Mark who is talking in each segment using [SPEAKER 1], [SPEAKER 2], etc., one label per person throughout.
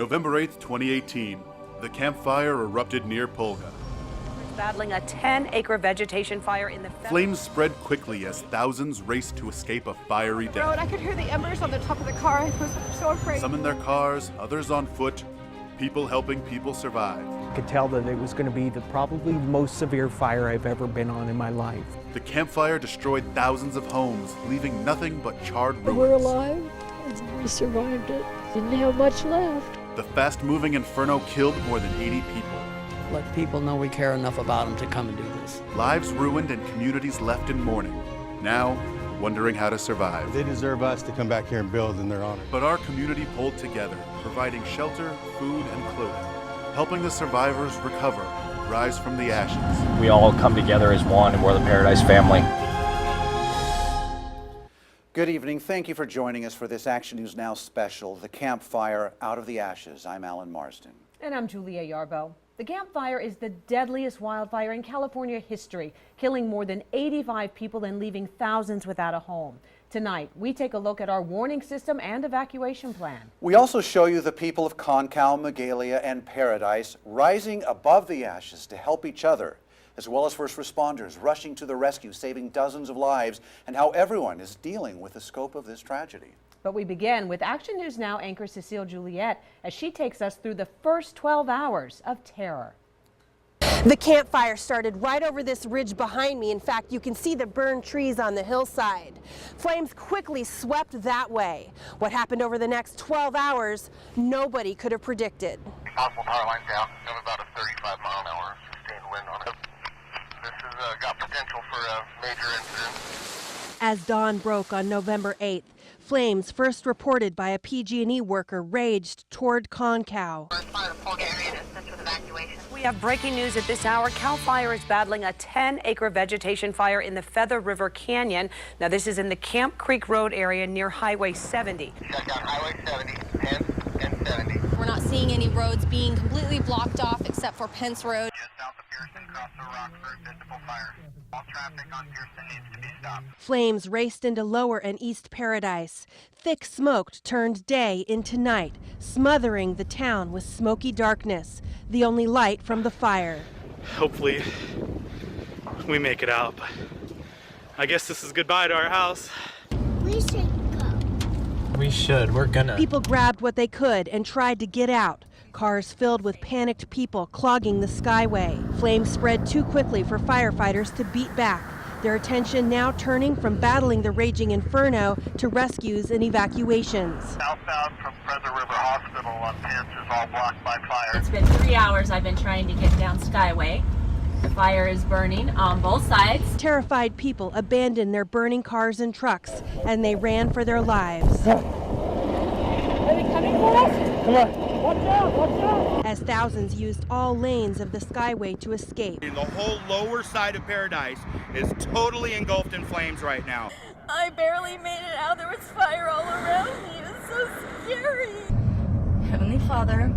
[SPEAKER 1] November 8th, 2018, the campfire erupted near Polga.
[SPEAKER 2] Battling a 10-acre vegetation fire in the...
[SPEAKER 1] Flames spread quickly as thousands raced to escape a fiery death.
[SPEAKER 3] I could hear the embers on the top of the car. I was so afraid.
[SPEAKER 1] Some in their cars, others on foot, people helping people survive.
[SPEAKER 4] I could tell that it was going to be the probably most severe fire I've ever been on in my life.
[SPEAKER 1] The campfire destroyed thousands of homes, leaving nothing but charred ruins.
[SPEAKER 5] We're alive, and we survived it. Didn't have much left.
[SPEAKER 1] The fast-moving inferno killed more than 80 people.
[SPEAKER 6] Let people know we care enough about them to come and do this.
[SPEAKER 1] Lives ruined and communities left in mourning. Now, wondering how to survive.
[SPEAKER 7] They deserve us to come back here and build in their honor.
[SPEAKER 1] But our community pulled together, providing shelter, food, and clothing, helping the survivors recover, rise from the ashes.
[SPEAKER 8] We all come together as one, and we're the Paradise family.
[SPEAKER 9] Good evening. Thank you for joining us for this Action News Now special, The Campfire Out of the Ashes. I'm Alan Marsden.
[SPEAKER 2] And I'm Julia Yarbo. The Camp Fire is the deadliest wildfire in California history, killing more than 85 people and leaving thousands without a home. Tonight, we take a look at our warning system and evacuation plan.
[SPEAKER 9] We also show you the people of Concal, Magalia, and Paradise rising above the ashes to help each other, as well as first responders rushing to the rescue, saving dozens of lives, and how everyone is dealing with the scope of this tragedy.
[SPEAKER 2] But we begin with Action News Now anchor Cecile Juliet as she takes us through the first 12 hours of terror.
[SPEAKER 10] The campfire started right over this ridge behind me. In fact, you can see the burned trees on the hillside. Flames quickly swept that way. What happened over the next 12 hours, nobody could have predicted.
[SPEAKER 11] Possible power lines down. We have about a 35-mile-an-hour sustained wind on it. This has got potential for a major incident.
[SPEAKER 10] As dawn broke on November 8th, flames first reported by a PG&E worker raged toward Concal.
[SPEAKER 2] We have breaking news at this hour. Cal Fire is battling a 10-acre vegetation fire in the Feather River Canyon. Now, this is in the Camp Creek Road area near Highway 70.
[SPEAKER 11] Shut down Highway 70, 10 and 70.
[SPEAKER 12] We're not seeing any roads being completely blocked off except for Pence Road.
[SPEAKER 11] Just south of Pearson, across the Rockford, visible fire. All traffic on Pearson needs to be stopped.
[SPEAKER 10] Flames raced into Lower and East Paradise. Thick smoke turned day into night, smothering the town with smoky darkness, the only light from the fire.
[SPEAKER 13] Hopefully we make it out, but I guess this is goodbye to our house.
[SPEAKER 5] We should go.
[SPEAKER 4] We should. We're gonna.
[SPEAKER 10] People grabbed what they could and tried to get out. Cars filled with panicked people clogging the skyway. Flames spread too quickly for firefighters to beat back, their attention now turning from battling the raging inferno to rescues and evacuations.
[SPEAKER 11] Southbound from Feather River Hospital on Pence is all blocked by fire.
[SPEAKER 14] It's been 3 hours I've been trying to get down Skyway. The fire is burning on both sides.
[SPEAKER 10] Terrified people abandoned their burning cars and trucks, and they ran for their lives.
[SPEAKER 3] Are they coming for us?
[SPEAKER 4] Come on. Watch out, watch out.
[SPEAKER 10] As thousands used all lanes of the Skyway to escape.
[SPEAKER 15] The whole lower side of Paradise is totally engulfed in flames right now.
[SPEAKER 14] I barely made it out. There was fire all around me. It was so scary. Heavenly Father,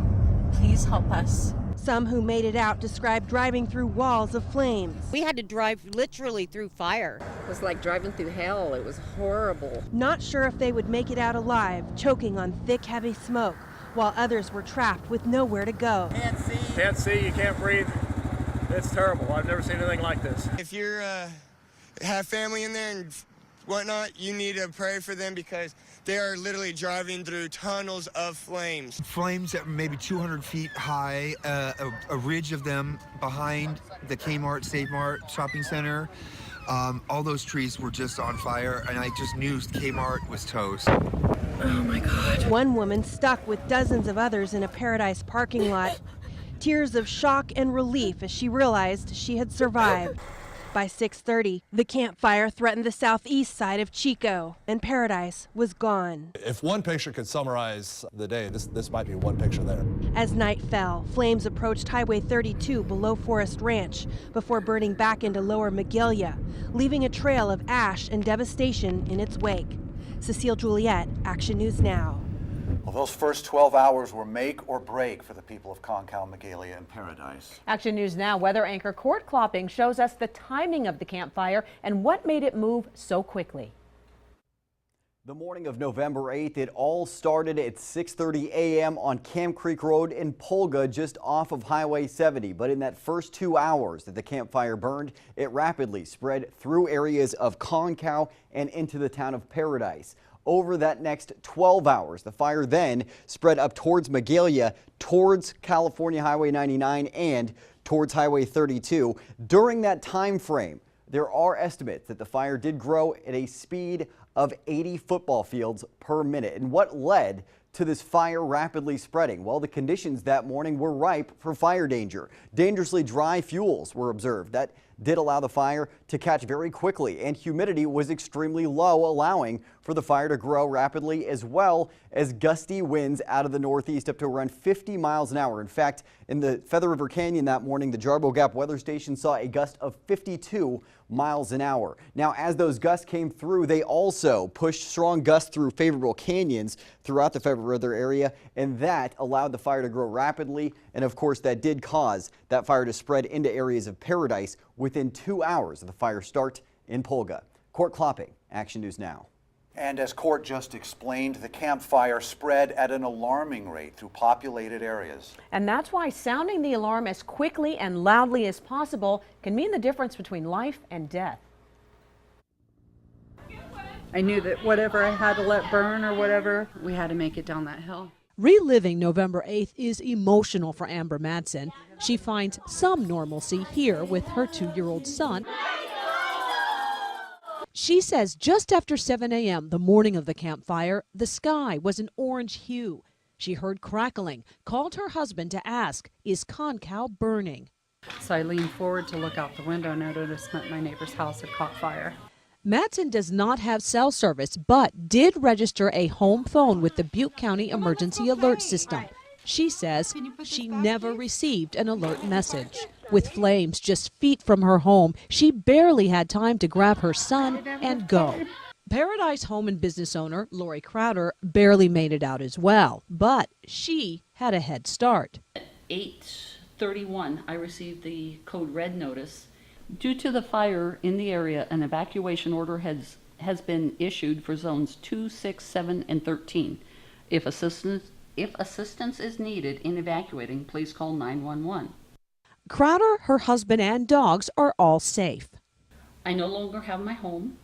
[SPEAKER 14] please help us.
[SPEAKER 10] Some who made it out described driving through walls of flames.
[SPEAKER 16] We had to drive literally through fire.
[SPEAKER 17] It was like driving through hell. It was horrible.
[SPEAKER 10] Not sure if they would make it out alive, choking on thick, heavy smoke, while others were trapped with nowhere to go.
[SPEAKER 18] Can't see, you can't breathe. It's terrible. I've never seen anything like this.
[SPEAKER 19] If you have family in there and whatnot, you need to pray for them because they are literally driving through tunnels of flames.
[SPEAKER 20] Flames that were maybe 200 feet high, a ridge of them behind the Kmart, Save Mart shopping center. All those trees were just on fire, and I just knew Kmart was toast.
[SPEAKER 10] Oh my God. One woman stuck with dozens of others in a Paradise parking lot. Tears of shock and relief as she realized she had survived. By 6:30, the campfire threatened the southeast side of Chico, and Paradise was gone.
[SPEAKER 21] If one picture could summarize the day, this might be one picture there.
[SPEAKER 10] As night fell, flames approached Highway 32 below Forest Ranch before burning back into Lower Magalia, leaving a trail of ash and devastation in its wake. Cecile Juliet, Action News Now.
[SPEAKER 9] Well, those first 12 hours were make or break for the people of Concal, Magalia, and Paradise.
[SPEAKER 2] Action News Now weather anchor Court Klopping shows us the timing of the campfire and what made it move so quickly.
[SPEAKER 6] The morning of November 8th, it all started at 6:30 a.m. on Camp Creek Road in Polga, just off of Highway 70. But in that first 2 hours that the campfire burned, it rapidly spread through areas of Concow and into the town of Paradise. Over that next 12 hours, the fire then spread up towards Magalia, towards California Highway 99, and towards Highway 32. During that time frame, there are estimates that the fire did grow at a speed of 80 football fields per minute. And what led to this fire rapidly spreading? Well, the conditions that morning were ripe for fire danger. Dangerously dry fuels were observed. That did allow the fire to catch very quickly, and humidity was extremely low, allowing for the fire to grow rapidly, as well as gusty winds out of the northeast up to around 50 miles an hour. In fact, in the Feather River Canyon that morning, the Jarbo Gap weather station saw a gust of 52 miles an hour. Now, as those gusts came through, they also pushed strong gusts through favorable canyons throughout the Feather River area, and that allowed the fire to grow rapidly. And of course, that did cause that fire to spread into areas of Paradise within 2 hours of the fire start in Polga. Court Klopping, Action News Now.
[SPEAKER 9] And as Court just explained, the campfire spread at an alarming rate through populated areas.
[SPEAKER 2] And that's why sounding the alarm as quickly and loudly as possible can mean the difference between life and death.
[SPEAKER 22] I knew that whatever I had to let burn or whatever, we had to make it down that hill.
[SPEAKER 23] Reliving November 8th is emotional for Amber Madsen. She finds some normalcy here with her 2-year-old son. She says just after 7 a.m. the morning of the campfire, the sky was an orange hue. She heard crackling, called her husband to ask, is Concow burning?
[SPEAKER 22] So I leaned forward to look out the window and I noticed that my neighbor's house had caught fire.
[SPEAKER 23] Madsen does not have cell service, but did register a home phone with the Butte County Emergency Alert System. She says she never received an alert message. With flames just feet from her home, she barely had time to grab her son and go. Paradise home and business owner Lori Crowder barely made it out as well, but she had a head start.
[SPEAKER 24] At 8:31, I received the code red notice. Due to the fire in the area, an evacuation order has been issued for zones 2, 6, 7, and 13. If assistance is needed in evacuating, please call 911.
[SPEAKER 23] Crowder, her husband, and dogs are all safe.
[SPEAKER 24] I no longer have my home.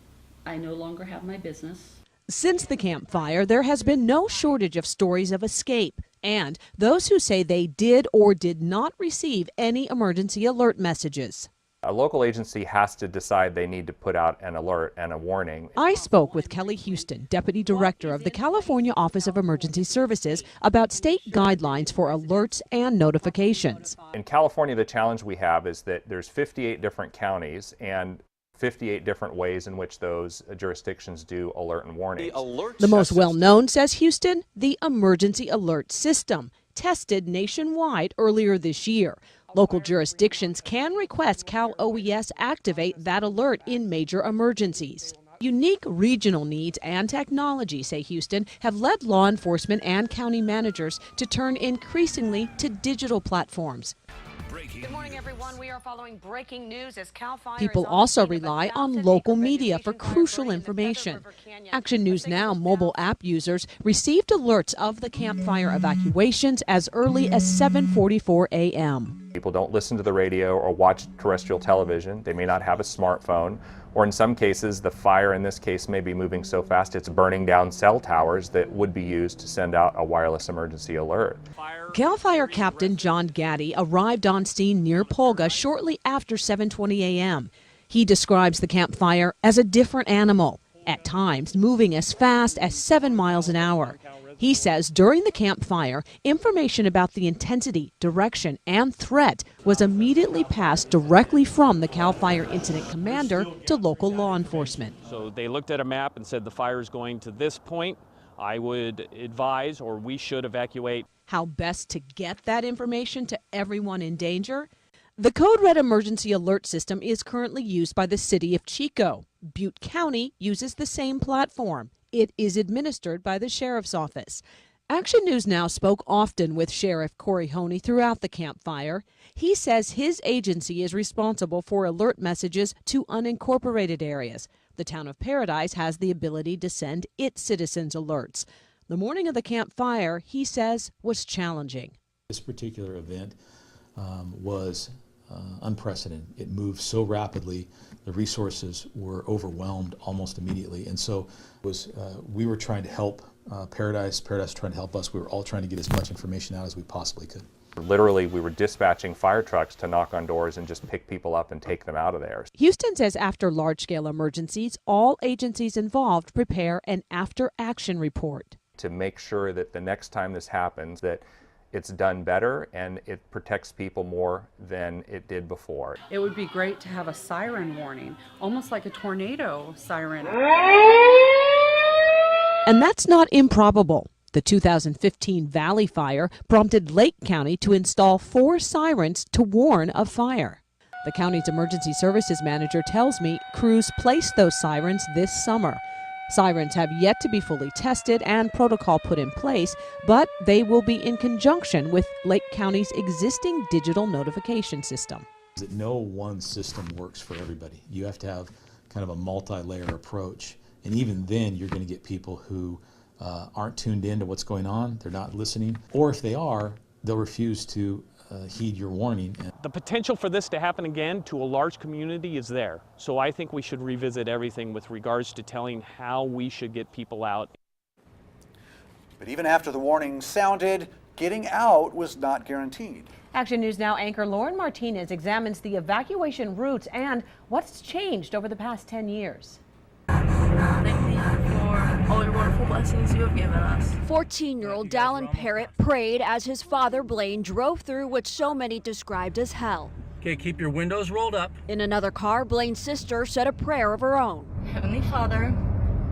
[SPEAKER 24] I no longer have my business.
[SPEAKER 23] Since the campfire, there has been no shortage of stories of escape, and those who say they did or did not receive any emergency alert messages.
[SPEAKER 25] A local agency has to decide they need to put out an alert and a warning.
[SPEAKER 23] I spoke with Kelly Houston, Deputy Director of the California Office of Emergency Services, about state guidelines for alerts and notifications.
[SPEAKER 25] In California, the challenge we have is that there's 58 different counties and 58 different ways in which those jurisdictions do alert and warning.
[SPEAKER 23] The most well-known, says Houston, the Emergency Alert System, tested nationwide earlier this year. Local jurisdictions can request Cal OES activate that alert in major emergencies. Unique regional needs and technology, say Houston, have led law enforcement and county managers to turn increasingly to digital platforms.
[SPEAKER 2] Good morning, everyone. We are following breaking news as Cal Fire.
[SPEAKER 23] People also rely on local media for crucial information. Action News Now mobile app users received alerts of the campfire evacuations as early as 7:44 a.m.
[SPEAKER 25] People don't listen to the radio or watch terrestrial television. They may not have a smartphone, or in some cases, the fire in this case may be moving so fast it's burning down cell towers that would be used to send out a wireless emergency alert.
[SPEAKER 23] Cal Fire Captain John Gaddy arrived on scene near Polga shortly after 7:20 a.m. He describes the campfire as a different animal, at times moving as fast as 7 miles an hour. He says during the campfire, information about the intensity, direction, and threat was immediately passed directly from the Cal Fire Incident Commander to local law enforcement.
[SPEAKER 26] So they looked at a map and said the fire is going to this point. I would advise, or we should evacuate.
[SPEAKER 23] How best to get that information to everyone in danger? The Code Red Emergency Alert System is currently used by the city of Chico. Butte County uses the same platform. It is administered by the Sheriff's Office. Action News Now spoke often with Sheriff Corey Honey throughout the campfire. He says his agency is responsible for alert messages to unincorporated areas. The town of Paradise has the ability to send its citizens alerts. The morning of the Camp Fire, he says, was challenging.
[SPEAKER 1] This particular event was unprecedented. It moved so rapidly, the resources were overwhelmed almost immediately, and so we were trying to help Paradise trying to help us. We were all trying to get as much information out as we possibly could.
[SPEAKER 25] Literally, we were dispatching fire trucks to knock on doors and just pick people up and take them out of there.
[SPEAKER 23] Houston says after large-scale emergencies, all agencies involved prepare an after-action report.
[SPEAKER 25] To make sure that the next time this happens, that it's done better and it protects people more than it did before.
[SPEAKER 22] It would be great to have a siren warning, almost like a tornado siren.
[SPEAKER 23] And that's not improbable. The 2015 Valley Fire prompted Lake County to install 4 sirens to warn of fire. The county's emergency services manager tells me crews placed those sirens this summer. Sirens have yet to be fully tested and protocol put in place, but they will be in conjunction with Lake County's existing digital notification system.
[SPEAKER 1] No one system works for everybody. You have to have kind of a multi-layer approach, and even then you're going to get people who aren't tuned in to what's going on, they're not listening, or if they are, they'll refuse to heed your warning.
[SPEAKER 26] The potential for this to happen again to a large community is there. So I think we should revisit everything with regards to telling how we should get people out.
[SPEAKER 9] But even after the warning sounded, getting out was not guaranteed.
[SPEAKER 2] Action News Now anchor Lauren Martinez examines the evacuation routes and what's changed over the past 10 years.
[SPEAKER 14] Thank you for all your wonderful blessings you have given us.
[SPEAKER 5] 14-year-old Dallin Parrott prayed as his father Blaine drove through what so many described as hell.
[SPEAKER 18] Okay, keep your windows rolled up.
[SPEAKER 5] In another car, Blaine's sister said a prayer of her own.
[SPEAKER 14] Heavenly Father,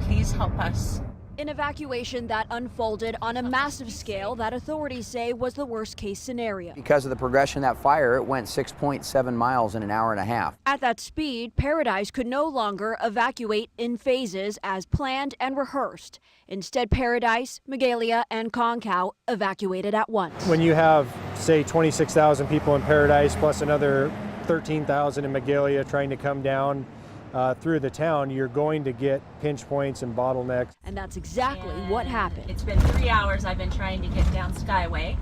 [SPEAKER 14] please help us.
[SPEAKER 5] An evacuation that unfolded on a massive scale that authorities say was the worst-case scenario.
[SPEAKER 7] Because of the progression of that fire, it went 6.7 miles in an hour and a half.
[SPEAKER 5] At that speed, Paradise could no longer evacuate in phases as planned and rehearsed. Instead, Paradise, Magalia, and Concow evacuated at once.
[SPEAKER 4] When you have, say, 26,000 people in Paradise plus another 13,000 in Magalia trying to come down through the town, you're going to get pinch points and bottlenecks.
[SPEAKER 5] And that's exactly what happened.
[SPEAKER 14] It's been 3 hours I've been trying to get down Skyway.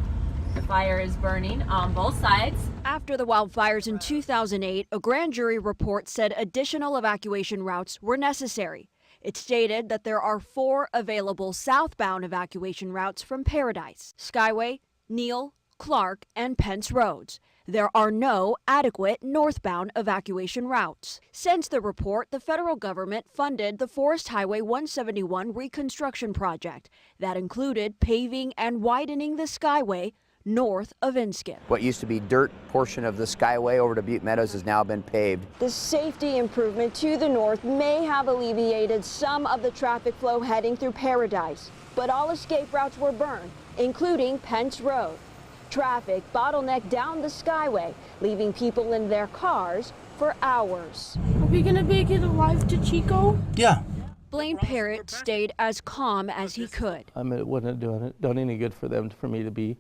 [SPEAKER 14] The fire is burning on both sides.
[SPEAKER 5] After the wildfires in 2008, a grand jury report said additional evacuation routes were necessary. It stated that there are 4 available southbound evacuation routes from Paradise: Skyway, Neal, Clark, and Pence Roads. There are no adequate northbound evacuation routes. Since the report, the federal government funded the Forest Highway 171 reconstruction project that included paving and widening the Skyway north of Inskip.
[SPEAKER 7] What used to be dirt portion of the Skyway over to Butte Meadows has now been paved.
[SPEAKER 5] The safety improvement to the north may have alleviated some of the traffic flow heading through Paradise, but all escape routes were burned, including Pence Road. Traffic bottlenecked down the Skyway, leaving people in their cars for hours.
[SPEAKER 3] Are we gonna make it alive to Chico?
[SPEAKER 18] Yeah.
[SPEAKER 5] Blaine Parrott stayed as calm as he could.
[SPEAKER 8] I mean, it wouldn't have done any good for me to be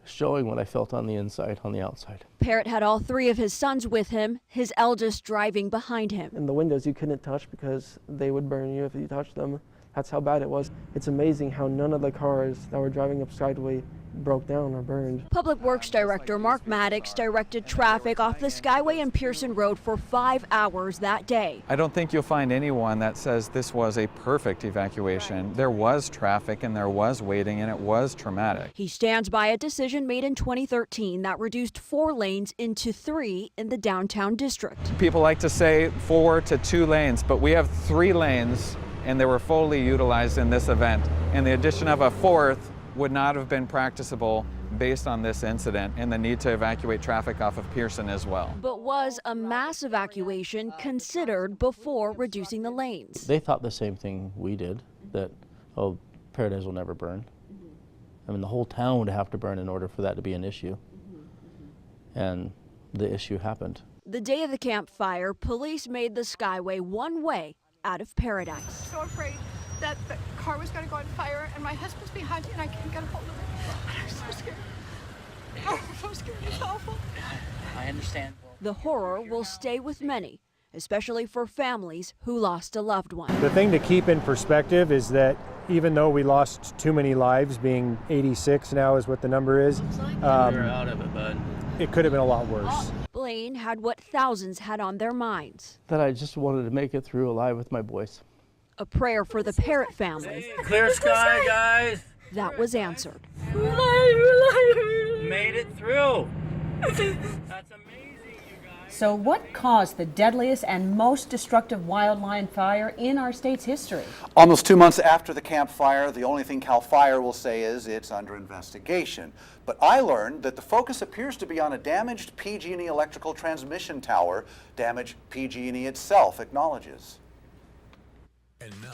[SPEAKER 8] showing what I felt on the inside, on the outside.
[SPEAKER 5] Parrott had all 3 of his sons with him, his eldest driving behind him.
[SPEAKER 12] And the windows you couldn't touch because they would burn you if you touched them. That's how bad it was. It's amazing how none of the cars that were driving up Skyway broke down or burned.
[SPEAKER 5] Public Works Director Mark Maddox directed traffic off the Skyway and Pearson Road for 5 hours that day.
[SPEAKER 13] I don't think you'll find anyone that says this was a perfect evacuation. There was traffic and there was waiting and it was traumatic.
[SPEAKER 5] He stands by a decision made in 2013 that reduced 4 lanes into 3 in the downtown district.
[SPEAKER 13] People like to say 4 to 2 lanes, but we have 3 lanes and they were fully utilized in this event. And the addition of a 4th would not have been practicable based on this incident and the need to evacuate traffic off of Pearson as well.
[SPEAKER 5] But was a mass evacuation considered before reducing the lanes?
[SPEAKER 8] They thought the same thing we did, that, oh, Paradise will never burn. I mean, the whole town would have to burn in order for that to be an issue. And the issue happened.
[SPEAKER 5] The day of the Camp Fire, police made the Skyway one way out of Paradise.
[SPEAKER 3] So afraid that the car was going to go on fire and my husband's behind me and I can't get a hold of him. I'm so scared. Oh, I'm so scared. It's awful.
[SPEAKER 8] I understand.
[SPEAKER 5] The horror will stay with many especially for families who lost a loved one.
[SPEAKER 4] The thing to keep in perspective is that even though we lost too many lives, being 86 now is what the number is,
[SPEAKER 8] out of it, bud.
[SPEAKER 4] It could have been a lot worse.
[SPEAKER 5] Blaine had what thousands had on their minds.
[SPEAKER 8] That I just wanted to make it through alive with my boys.
[SPEAKER 5] A prayer for the Parrott family.
[SPEAKER 11] Clear sky, guys.
[SPEAKER 5] That was answered.
[SPEAKER 11] Made it through. That's amazing, you guys.
[SPEAKER 2] So what caused the deadliest and most destructive wildland fire in our state's history?
[SPEAKER 9] Almost 2 months after the Camp Fire, the only thing CAL FIRE will say is it's under investigation. But I learned that the focus appears to be on a damaged PG&E electrical transmission tower, damage PG&E itself acknowledges.
[SPEAKER 15] And now,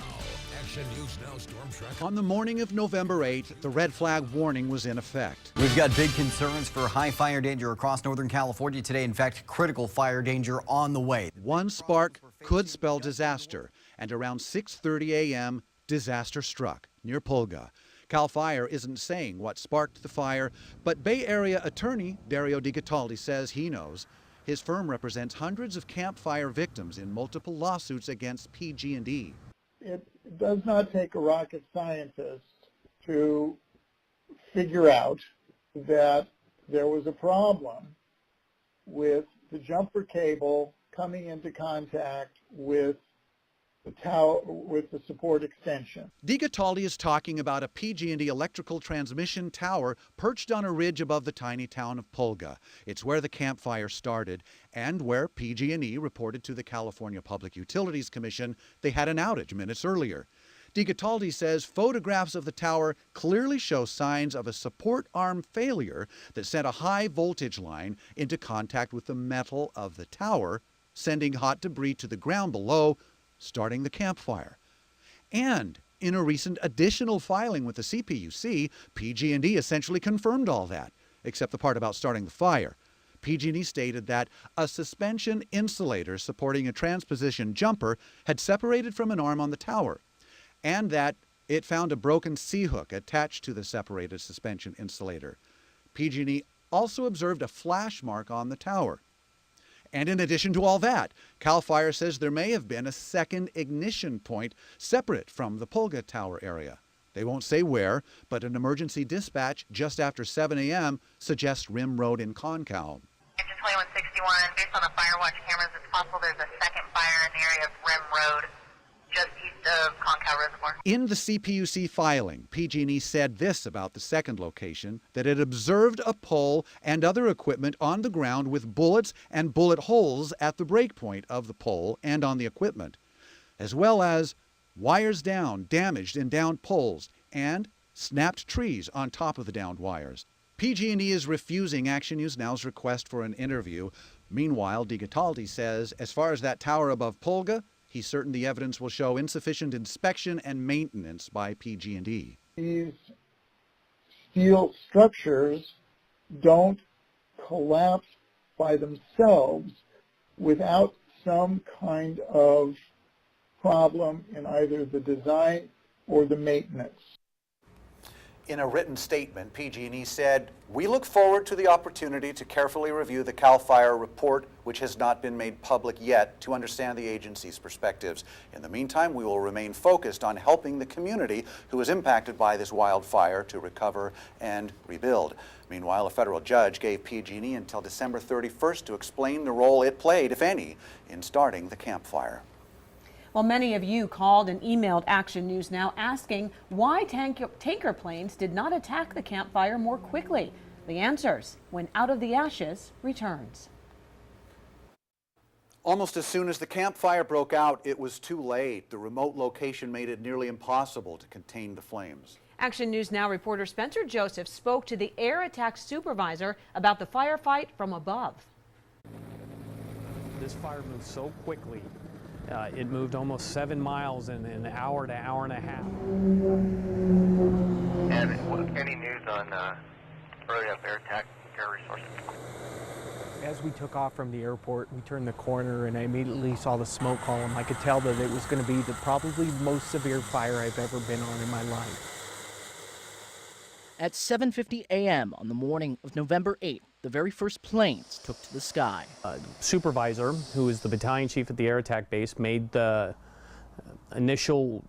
[SPEAKER 15] Action News Now Storm Track.
[SPEAKER 16] On the morning of November 8th, the red flag warning was in effect.
[SPEAKER 6] We've got big concerns for high fire danger across Northern California today. In fact, critical fire danger on the way.
[SPEAKER 16] One spark could spell disaster, and around 6:30 a.m., disaster struck near Pulga. CAL FIRE isn't saying what sparked the fire, but Bay Area attorney Dario DiGataldi says he knows. His firm represents hundreds of Camp Fire victims in multiple lawsuits against PG&E.
[SPEAKER 17] It does not take a rocket scientist to figure out that there was a problem with the jumper cable coming into contact with the tower, with the support extension.
[SPEAKER 16] DiGataldi is talking about a PG&E electrical transmission tower perched on a ridge above the tiny town of Pulga. It's where the Camp Fire started and where PG&E reported to the California Public Utilities Commission they had an outage minutes earlier. DiGataldi says photographs of the tower clearly show signs of a support arm failure that sent a high voltage line into contact with the metal of the tower, sending hot debris to the ground below, starting the Camp Fire. And in a recent additional filing with the CPUC, PG&E essentially confirmed all that, except the part about starting the fire. PG&E stated that a suspension insulator supporting a transposition jumper had separated from an arm on the tower, and that it found a broken C-hook attached to the separated suspension insulator. PG&E also observed a flash mark on the tower. And in addition to all that, CAL FIRE says there may have been a second ignition point separate from the Pulga Tower area. They won't say where, but an emergency dispatch just after 7 a.m. suggests Rim Road in Concal.
[SPEAKER 19] Engine 2161, based on the fire watch cameras, it's possible there's a second fire in the area of Rim Road, just east of Concal Reservoir.
[SPEAKER 16] In the CPUC filing, PG&E said this about the second location, that it observed a pole and other equipment on the ground with bullets and bullet holes at the breakpoint of the pole and on the equipment, as well as wires down, damaged and downed poles, and snapped trees on top of the downed wires. PG&E is refusing Action News Now's request for an interview. Meanwhile, DiGataldi says as far as that tower above Pulga, he's certain the evidence will show insufficient inspection and maintenance by PG&E.
[SPEAKER 17] These steel structures don't collapse by themselves without some kind of problem in either the design or the maintenance.
[SPEAKER 9] In a written statement, PG&E said, "We look forward to the opportunity to carefully review the CAL FIRE report, which has not been made public yet, to understand the agency's perspectives. In the meantime, we will remain focused on helping the community who was impacted by this wildfire to recover and rebuild." Meanwhile, a federal judge gave PG&E until December 31st to explain the role it played, if any, in starting the Camp Fire.
[SPEAKER 2] Well, many of you called and emailed Action News Now asking why tanker planes did not attack the Camp Fire more quickly. The answers when Out of the Ashes returns.
[SPEAKER 9] Almost as soon as the Camp Fire broke out, it was too late. The remote location made it nearly impossible to contain the flames.
[SPEAKER 2] Action News Now reporter Spencer Joseph spoke to the air attack supervisor about the firefight from above.
[SPEAKER 26] This fire moved so quickly. It moved almost 7 miles in an hour to hour and a half.
[SPEAKER 20] And any news on early up air attack, air resources?
[SPEAKER 27] As we took off from the airport, we turned the corner and I immediately saw the smoke column. I could tell that it was going to be probably the most severe fire I've ever been on in my life.
[SPEAKER 28] At 7:50 a.m. on the morning of November 8th,
[SPEAKER 1] the very first planes took to the sky.
[SPEAKER 26] Supervisor, who is the battalion chief at the air attack base, made the initial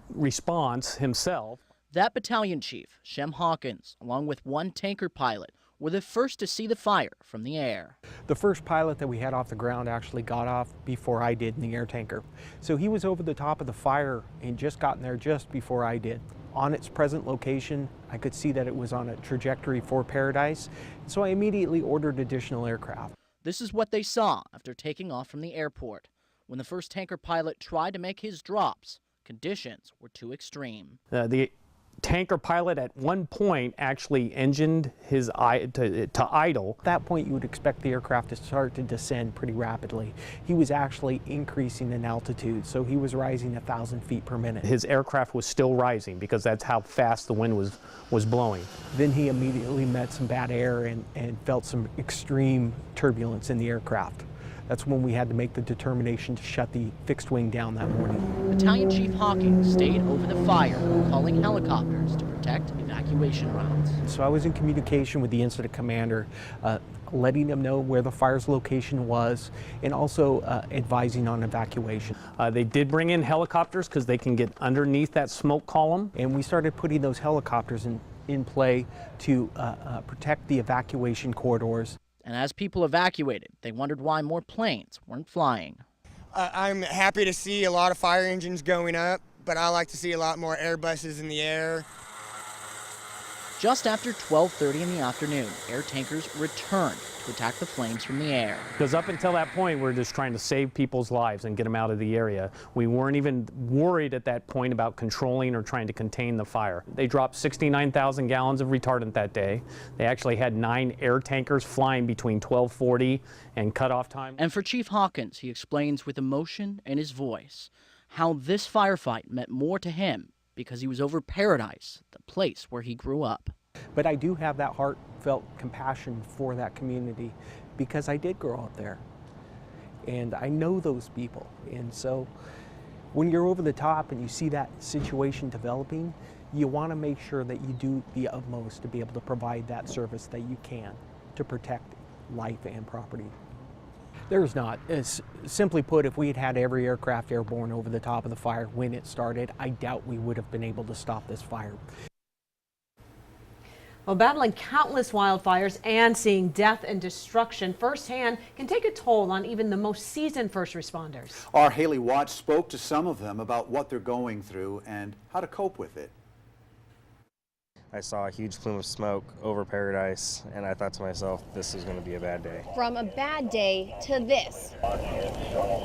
[SPEAKER 26] response himself.
[SPEAKER 1] That battalion chief, Shem Hawkins, along with one tanker pilot, were the first to see the fire from the air.
[SPEAKER 27] The first pilot that we had off the ground actually got off before I did in the air tanker. So he was over the top of the fire and just gotten there just before I did. On its present location, I could see that it was on a trajectory for Paradise, so I immediately ordered additional aircraft.
[SPEAKER 1] This is what they saw after taking off from the airport. When the first tanker pilot tried to make his drops, conditions were too extreme.
[SPEAKER 26] The tanker pilot at one point actually engined his to idle.
[SPEAKER 27] At that point, you would expect the aircraft to start to descend pretty rapidly. He was actually increasing in altitude, so he was rising 1,000 feet per minute.
[SPEAKER 26] His aircraft was still rising because that's how fast the wind was blowing.
[SPEAKER 27] Then he immediately met some bad air and felt some extreme turbulence in the aircraft. That's when we had to make the determination to shut the fixed wing down that morning.
[SPEAKER 1] Battalion Chief Hawkins stayed over the fire, calling helicopters to protect evacuation routes.
[SPEAKER 27] So I was in communication with the incident commander, letting them know where the fire's location was, and also advising on evacuation.
[SPEAKER 26] They did bring in helicopters because they can get underneath that smoke column.
[SPEAKER 27] And we started putting those helicopters in play to protect the evacuation corridors.
[SPEAKER 1] And as people evacuated, they wondered why more planes weren't flying.
[SPEAKER 10] I'm happy to see a lot of fire engines going up, but I like to see a lot more Airbuses in the air.
[SPEAKER 1] Just after 12:30 in the afternoon, air tankers returned to attack the flames from the air.
[SPEAKER 26] Because up until that point, we were just trying to save people's lives and get them out of the area. We weren't even worried at that point about controlling or trying to contain the fire. They dropped 69,000 gallons of retardant that day. They actually had 9 air tankers flying between 12:40 and cutoff time.
[SPEAKER 1] And for Chief Hawkins, he explains with emotion in his voice how this firefight meant more to him because he was over Paradise, the place where he grew up.
[SPEAKER 27] But I do have that heartfelt compassion for that community because I did grow up there. And I know those people. And so when you're over the top and you see that situation developing, you want to make sure that you do the utmost to be able to provide that service that you can to protect life and property. There's not. Simply put, if we had had every aircraft airborne over the top of the fire when it started, I doubt we would have been able to stop this fire.
[SPEAKER 2] Well, battling countless wildfires and seeing death and destruction firsthand can take a toll on even the most seasoned first responders.
[SPEAKER 9] Our Haley Watts spoke to some of them about what they're going through and how to cope with it.
[SPEAKER 21] I saw a huge plume of smoke over Paradise, and I thought to myself, this is going to be a bad day.
[SPEAKER 22] From a bad day to this.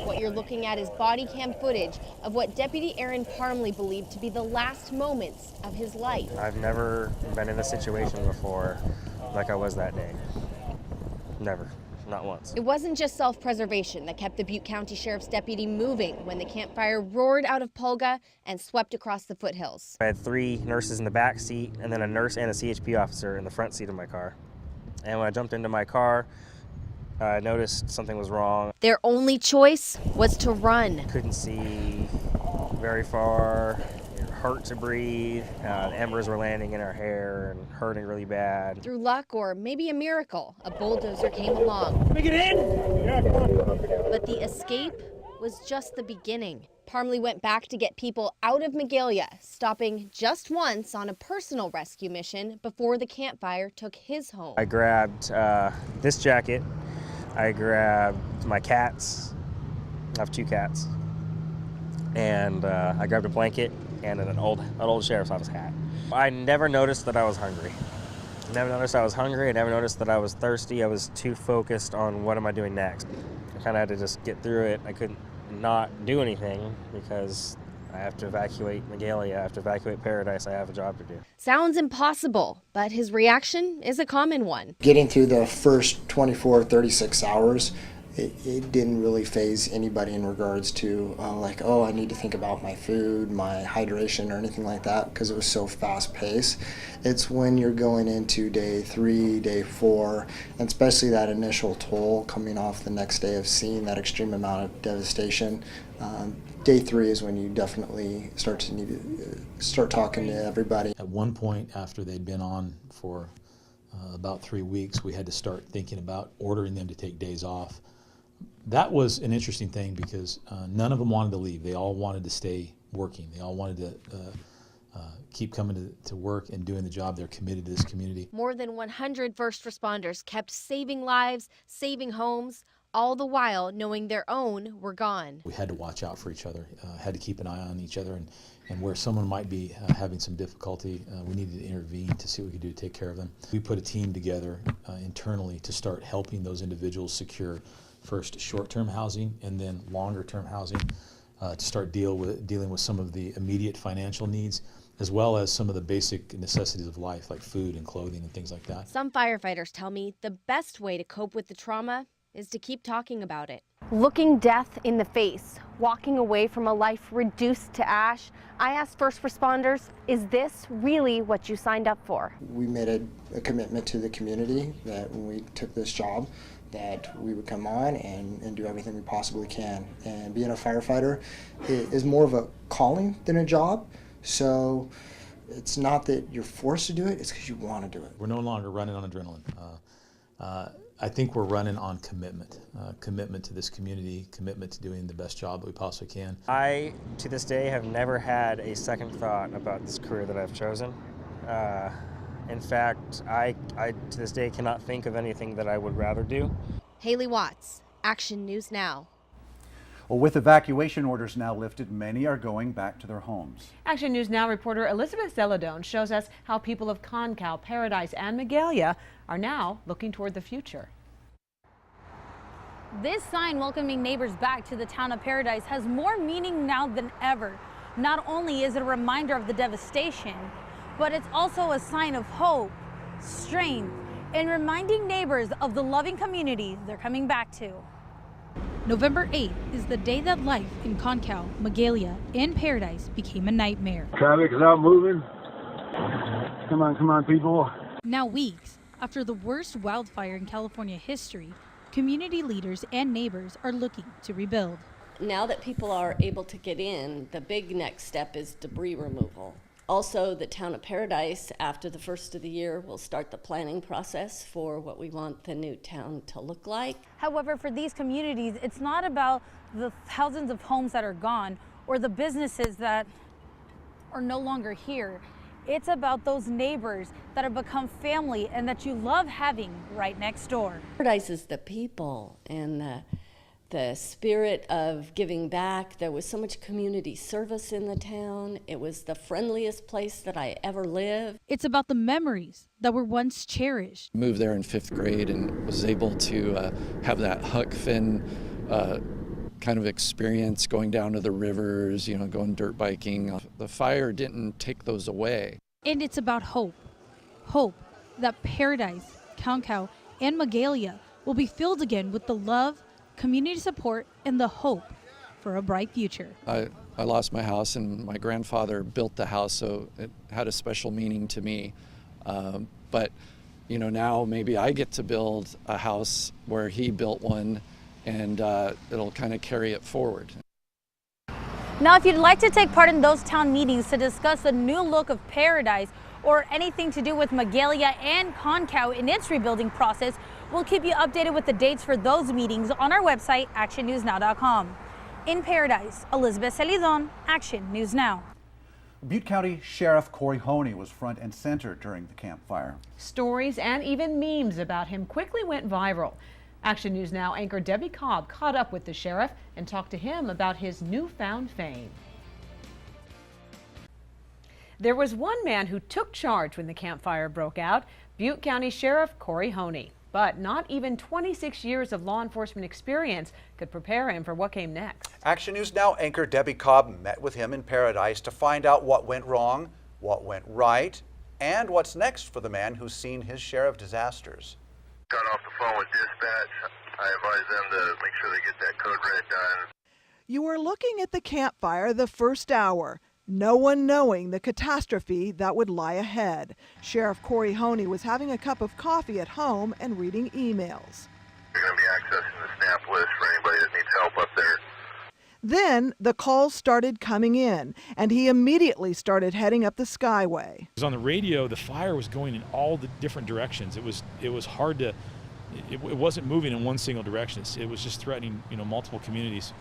[SPEAKER 22] What you're looking at is body cam footage of what Deputy Aaron Parmley believed to be the last moments of his life.
[SPEAKER 21] I've never been in a situation before like I was that day. Never. Not once.
[SPEAKER 22] It wasn't just self-preservation that kept the Butte County Sheriff's deputy moving when the campfire roared out of Pulga and swept across the foothills.
[SPEAKER 21] I had 3 nurses in the back seat and then a nurse and a CHP officer in the front seat of my car. And when I jumped into my car, I noticed something was wrong.
[SPEAKER 22] Their only choice was to run.
[SPEAKER 21] Couldn't see very far. It hurt to breathe. Embers were landing in our hair and hurting really bad.
[SPEAKER 22] Through luck or maybe a miracle, a bulldozer came along.
[SPEAKER 11] Let me get in! Yeah, come on.
[SPEAKER 22] But the escape was just the beginning. Parmley went back to get people out of Magalia, stopping just once on a personal rescue mission before the campfire took his home.
[SPEAKER 21] I grabbed this jacket. I grabbed my cats. I have 2 cats. And I grabbed a blanket and an old sheriff's office hat. I never noticed that I was hungry. I never noticed I was hungry. I never noticed that I was thirsty. I was too focused on what am I doing next. I kind of had to just get through it. I couldn't not do anything because I have to evacuate Magalia. I have to evacuate Paradise. I have a job to do.
[SPEAKER 22] Sounds impossible, but his reaction is a common one.
[SPEAKER 23] Getting through the first 24, 36 hours, it didn't really faze anybody in regards to like, oh, I need to think about my food, my hydration, or anything like that, because it was so fast paced. It's when you're going into day 3, day 4, and especially that initial toll coming off the next day of seeing that extreme amount of devastation. Day 3 is when you definitely start to need to start talking to everybody.
[SPEAKER 24] At one point, after they'd been on for
[SPEAKER 7] about 3 weeks, we had to start thinking about ordering them to take days off. That was an interesting thing because none of them wanted to leave. They all wanted to stay working. They all wanted to keep coming to work and doing the job. They're committed to this community.
[SPEAKER 22] More than 100 first responders kept saving lives, saving homes, all the while knowing their own were gone.
[SPEAKER 7] We had to watch out for each other, had to keep an eye on each other, and where someone might be having some difficulty, we needed to intervene to see what we could do to take care of them. We put a team together internally to start helping those individuals secure first short-term housing and then longer-term housing to start dealing with some of the immediate financial needs, as well as some of the basic necessities of life like food and clothing and things like that.
[SPEAKER 22] Some firefighters tell me the best way to cope with the trauma is to keep talking about it. Looking death in the face, walking away from a life reduced to ash, I asked first responders, is this really what you signed up for?
[SPEAKER 23] We made a commitment to the community that when we took this job, that we would come on and do everything we possibly can. And being a firefighter is more of a calling than a job. So it's not that you're forced to do it, it's because you want to do it.
[SPEAKER 7] We're no longer running on adrenaline. I think we're running on commitment. Commitment to this community, commitment to doing the best job that we possibly can.
[SPEAKER 21] I, to this day, have never had a second thought about this career that I've chosen. In fact, I to this day cannot think of anything that I would rather do.
[SPEAKER 22] Haley Watts, Action News Now.
[SPEAKER 9] Well, with evacuation orders now lifted, many are going back to their homes.
[SPEAKER 2] Action News Now reporter Elizabeth Zeladone shows us how people of Concal, Paradise, and Magalia are now looking toward the future.
[SPEAKER 12] This sign welcoming neighbors back to the town of Paradise has more meaning now than ever. Not only is it a reminder of the devastation, but it's also a sign of hope, strength, and reminding neighbors of the loving community they're coming back to.
[SPEAKER 13] November 8th is the day that life in Concal, Magalia, and Paradise became a nightmare.
[SPEAKER 14] Traffic is not moving. Come on, people.
[SPEAKER 13] Now weeks after the worst wildfire in California history, community leaders and neighbors are looking to rebuild.
[SPEAKER 18] Now that people are able to get in, the big next step is debris removal. Also, the town of Paradise, after the first of the year, will start the planning process for what we want the new town to look like.
[SPEAKER 12] However, for these communities, it's not about the thousands of homes that are gone or the businesses that are no longer here. It's about those neighbors that have become family and that you love having right next door.
[SPEAKER 18] Paradise is the people and the spirit of giving back. There was so much community service in the town. It was the friendliest place that I ever lived.
[SPEAKER 13] It's about the memories that were once cherished.
[SPEAKER 24] Moved there in 5th grade and was able to have that Huck Finn kind of experience, going down to the rivers, going dirt biking. The fire didn't take those away.
[SPEAKER 13] And it's about hope. Hope that Paradise, Concal, and Magalia will be filled again with the love, community support, and the hope for a bright future.
[SPEAKER 24] I lost my house, and my grandfather built the house, so it had a special meaning to me. But now maybe I get to build a house where he built one, and it'll kind of carry it forward.
[SPEAKER 12] Now, if you'd like to take part in those town meetings to discuss the new look of Paradise or anything to do with Magalia and Concal in its rebuilding process, we'll keep you updated with the dates for those meetings on our website, actionnewsnow.com. In Paradise, Elizabeth Zeladone, Action News Now.
[SPEAKER 9] Butte County Sheriff Corey Honey was front and center during the campfire.
[SPEAKER 2] Stories and even memes about him quickly went viral. Action News Now anchor Debbie Cobb caught up with the sheriff and talked to him about his newfound fame. There was one man who took charge when the campfire broke out, Butte County Sheriff Corey Honey. But not even 26 years of law enforcement experience could prepare him for what came next.
[SPEAKER 9] Action News Now anchor Debbie Cobb met with him in Paradise to find out what went wrong, what went right, and what's next for the man who's seen his share of disasters.
[SPEAKER 20] Got off the phone with dispatch. I advised them to make sure they get that code red done.
[SPEAKER 25] You were looking at the campfire the first hour, no one knowing the catastrophe that would lie ahead. Sheriff Corey Honey was having a cup of coffee at home and reading emails.
[SPEAKER 20] You're going to be accessing the snap list for anybody that needs help up there.
[SPEAKER 25] Then the calls started coming in, and he immediately started heading up the Skyway.
[SPEAKER 3] On the radio, the fire was going in all the different directions. It was hard to, it wasn't moving in one single direction. It was just threatening, multiple communities.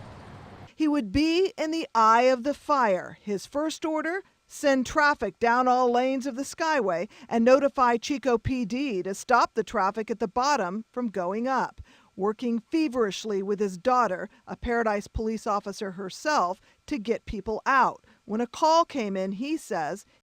[SPEAKER 25] He would be in the eye of the fire. His first order, send traffic down all lanes of the Skyway and notify Chico PD to stop the traffic at the bottom from going up. Working feverishly with his daughter, a Paradise police officer herself, to get people out. When a call came in, he says